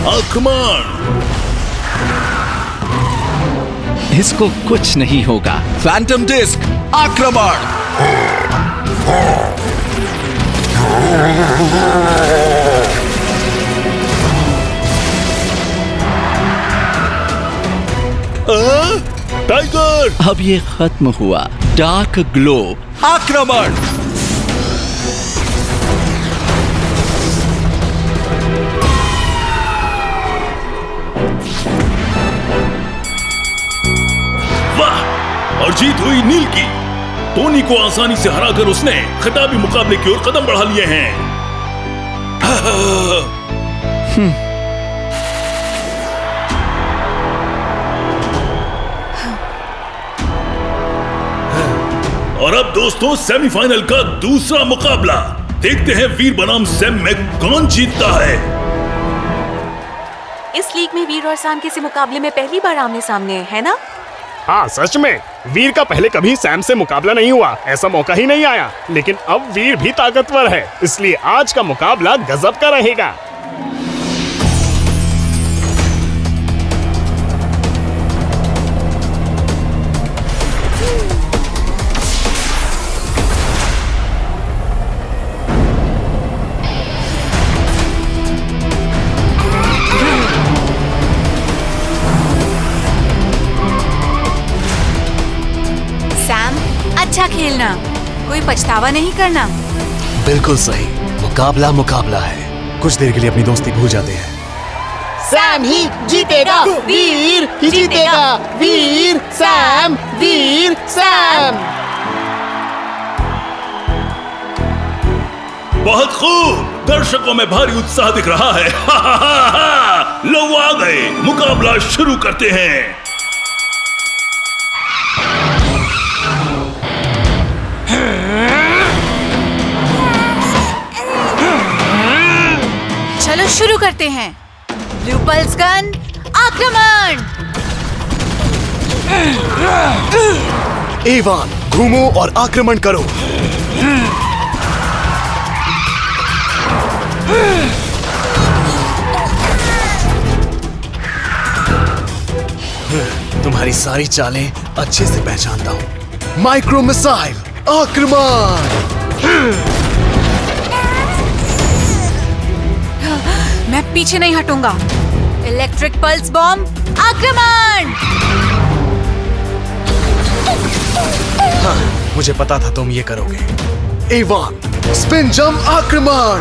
आक्रमण। इसको कुछ नहीं होगा। फैंटम डिस्क आक्रमण। टाइगर। अब ये खत्म हुआ। डार्क ग्लो आक्रमण। वाह, और जीत हुई नील की। टोनी को आसानी से हराकर उसने खिताबी मुकाबले की ओर कदम बढ़ा लिए हैं। और अब दोस्तों सेमीफाइनल का दूसरा मुकाबला। देखते हैं वीर बनाम सैम में कौन जीतता है। इस लीग में वीर और सैम किसी मुकाबले में पहली बार आमने सामने है ना? हाँ सच में, वीर का पहले कभी सैम से मुकाबला नहीं हुआ, ऐसा मौका ही नहीं आया। लेकिन अब वीर भी ताकतवर है, इसलिए आज का मुकाबला गजब का रहेगा। अच्छा खेलना, कोई पछतावा नहीं करना। बिल्कुल सही। मुकाबला मुकाबला है। कुछ देर के लिए अपनी दोस्ती भूल जाते हैं। सैम ही जीतेगा, वीर ही जीतेगा। वीर सैम, वीर सैम। बहुत खूब, दर्शकों में भारी उत्साह दिख रहा है। लो आ गए, मुकाबला शुरू करते हैं। चलो शुरू करते हैं। ब्लू पल्स गन आक्रमण। एवान, घूमो और आक्रमण करो। तुम्हारी सारी चालें अच्छे से पहचानता हूँ। माइक्रो मिसाइल आक्रमण। मैं पीछे नहीं हटूंगा। इलेक्ट्रिक पल्स बॉम्ब आक्रमण। हाँ, मुझे पता था तुम ये करोगे। एवान, स्पिन जंप आक्रमण।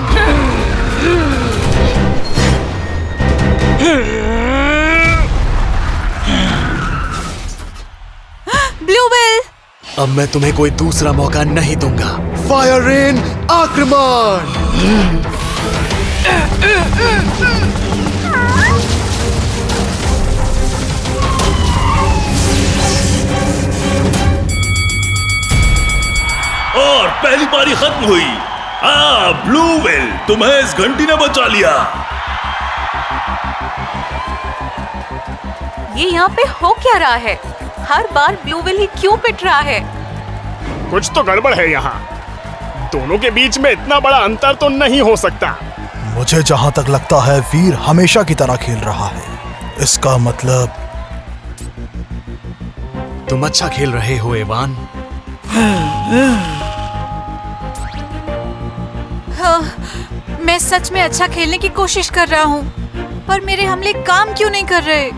ब्लू वेल, अब मैं तुम्हें कोई दूसरा मौका नहीं दूंगा। फायर रेन आक्रमण। और पहली पारी खत्म हुई। ब्लू वेल, तुम्हें इस घंटी ने बचा लिया। ये यहाँ पे हो क्या रहा है? हर बार ब्लू वेल ही क्यों पिट रहा है? कुछ तो गड़बड़ है यहाँ। दोनों के बीच में इतना बड़ा अंतर तो नहीं हो सकता। मुझे जहां तक लगता है वीर हमेशा की तरह खेल रहा है। इसका मतलब तुम अच्छा खेल रहे हो एवान। हाँ, मैं सच में अच्छा खेलने की कोशिश कर रहा हूँ, पर मेरे हमले काम क्यों नहीं कर रहे?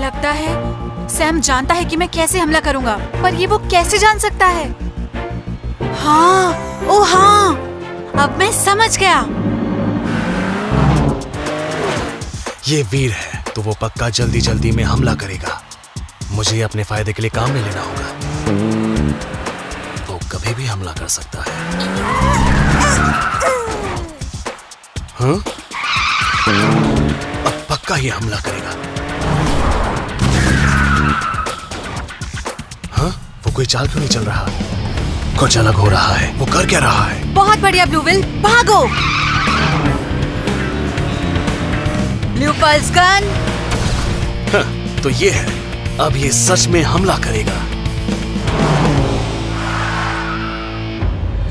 लगता है सैम जानता है कि मैं कैसे हमला करूंगा, पर ये वो कैसे जान सकता है? हाँ, ओ हाँ, अब मैं समझ गया। ये वीर है तो वो पक्का जल्दी जल्दी में हमला करेगा। मुझे अपने फायदे के लिए काम में लेना होगा। वो कभी भी हमला कर सकता है। हाँ? अब पक्का ये हमला करेगा। हाँ? वो कोई चाल क्यों नहीं चल रहा? कुछ अलग हो रहा है। वो कर क्या रहा है? बहुत बढ़िया ब्लू विल, भागो। Blue pulse gun. हाँ, तो ये है। अब ये सच में हमला करेगा।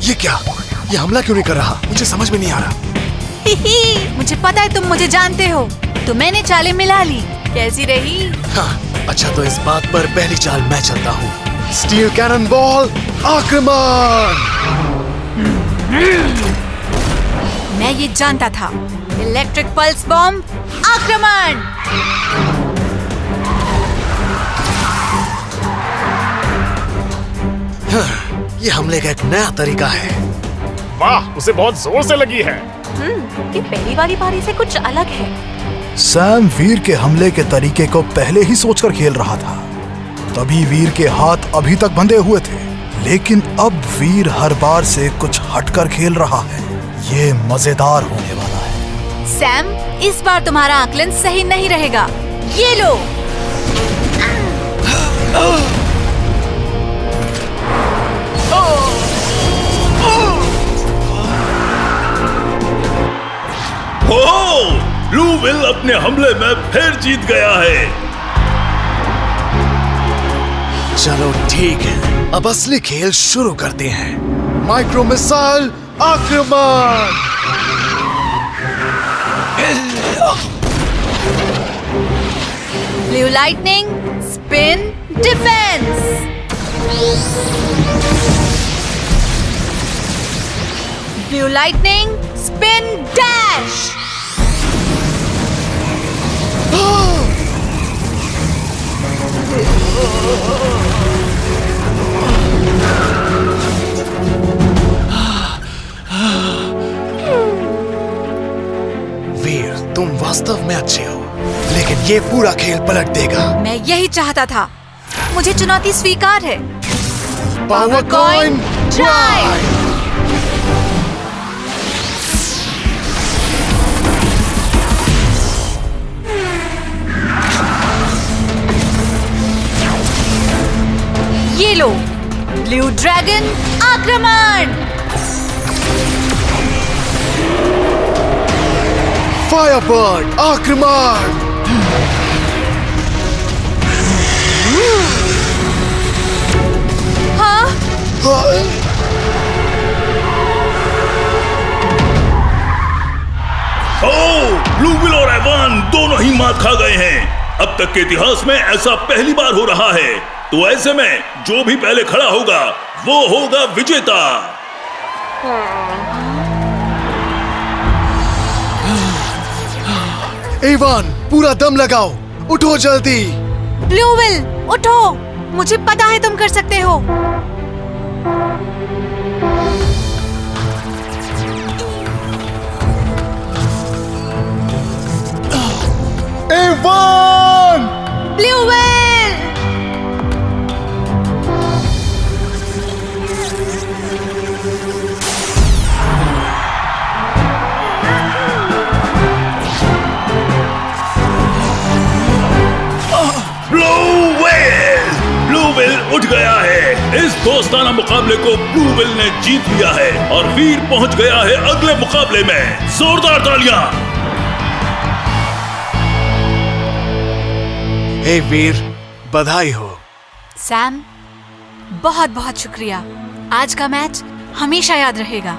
ये क्या? ये हमला क्यों नहीं कर रहा? मुझे समझ में नहीं आ रहा। मुझे पता है तुम मुझे जानते हो, तो मैंने चालें मिला ली। कैसी रही? हाँ, अच्छा तो इस बात पर पहली चाल मैं चलता हूँ। स्टील कैनन बॉल आक्रमण। मैं ये जानता था। इलेक्ट्रिक पल्स बॉम्ब आक्रमण। ये हमले का एक नया तरीका है। वाह, उसे बहुत जोर से लगी है। ये पहली वाली बारी से कुछ अलग है। सैम वीर के हमले के तरीके को पहले ही सोचकर खेल रहा था, तभी वीर के हाथ अभी तक बंधे हुए थे, लेकिन अब वीर हर बार से कुछ हटकर खेल रहा है। ये मजेदार होने वाला है। सैम, इस बार तुम्हारा आकलन सही नहीं रहेगा। ये लो। हो, ब्लू विल अपने हमले में फिर जीत गया है। चलो ठीक है, अब असली खेल शुरू करते हैं। माइक्रो मिसाइल आक्रमण। Blue lightning spin defence. Blue lightning spin dash. Veer, तुम वास्तव में अच्छे हो, लेकिन ये पूरा खेल पलट देगा। मैं यही चाहता था। मुझे चुनौती स्वीकार है। Power coin drive. ये लो, ब्लू ड्रैगन आक्रमण। फायरबर्ड आक्रमण। हाँ, ब्लू विल और एवान दोनों ही मात खा गए हैं। अब तक के इतिहास में ऐसा पहली बार हो रहा है, तो ऐसे में जो भी पहले खड़ा होगा वो होगा विजेता। एवान, पूरा दम लगाओ, उठो जल्दी। ब्लू विल उठो, मुझे पता है तुम कर सकते हो। Evan! Blue will. Blue will उठ गया है। इस दोस्ताना मुकाबले को ब्लू विल ने जीत लिया है और वीर पहुंच गया है अगले मुकाबले में। जोरदार तालियां। हे वीर, बधाई हो। सैम, बहुत बहुत शुक्रिया। आज का मैच हमेशा याद रहेगा।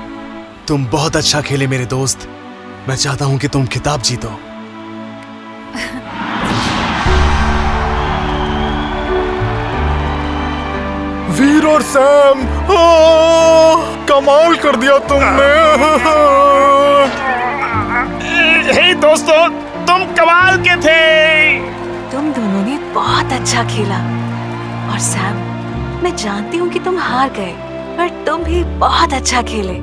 तुम बहुत अच्छा खेले मेरे दोस्त। मैं चाहता हूं कि तुम खिताब जीतो। वीर और सैम, कमाल कर दिया तुमने। हे दोस्तों, तुम कमाल के थे। तुम दोनों ने बहुत अच्छा खेला। और सैम, मैं जानती हूँ कि तुम हार गए, पर तुम भी बहुत अच्छा खेले।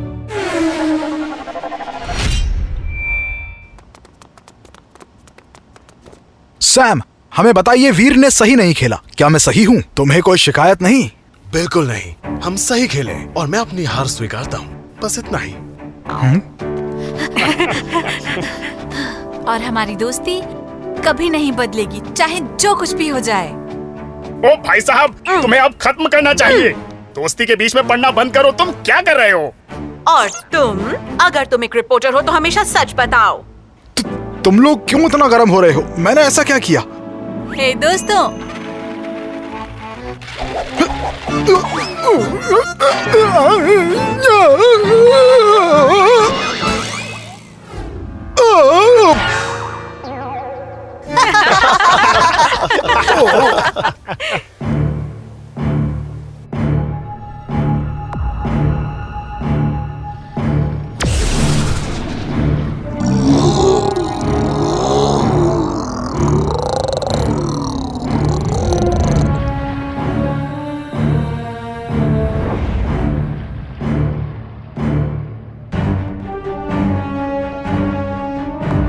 सैम, हमें बताइए, वीर ने सही नहीं खेला। क्या मैं सही हूँ? तुम्हें कोई शिकायत नहीं? बिल्कुल नहीं, हम सही खेले और मैं अपनी हार स्वीकारता हूँ, बस इतना ही। और हमारी दोस्ती कभी नहीं बदलेगी, चाहे जो कुछ भी हो जाए। ओ भाई साहब, तुम्हें अब खत्म करना चाहिए। दोस्ती के बीच में पढ़ना बंद करो। तुम क्या कर रहे हो? और तुम, अगर तुम एक रिपोर्टर हो तो हमेशा सच बताओ। तुम लोग क्यों इतना गर्म हो रहे हो? मैंने ऐसा क्या किया? हे दोस्तों,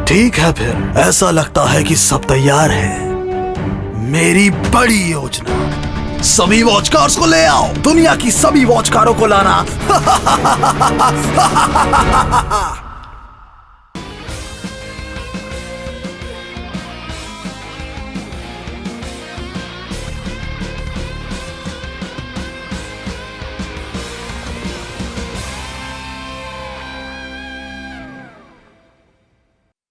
ठीक है, फिर ऐसा लगता है कि सब तैयार है। मेरी बड़ी योजना, सभी वॉचकार्स को ले आओ, दुनिया की सभी वॉचकारों को लाना।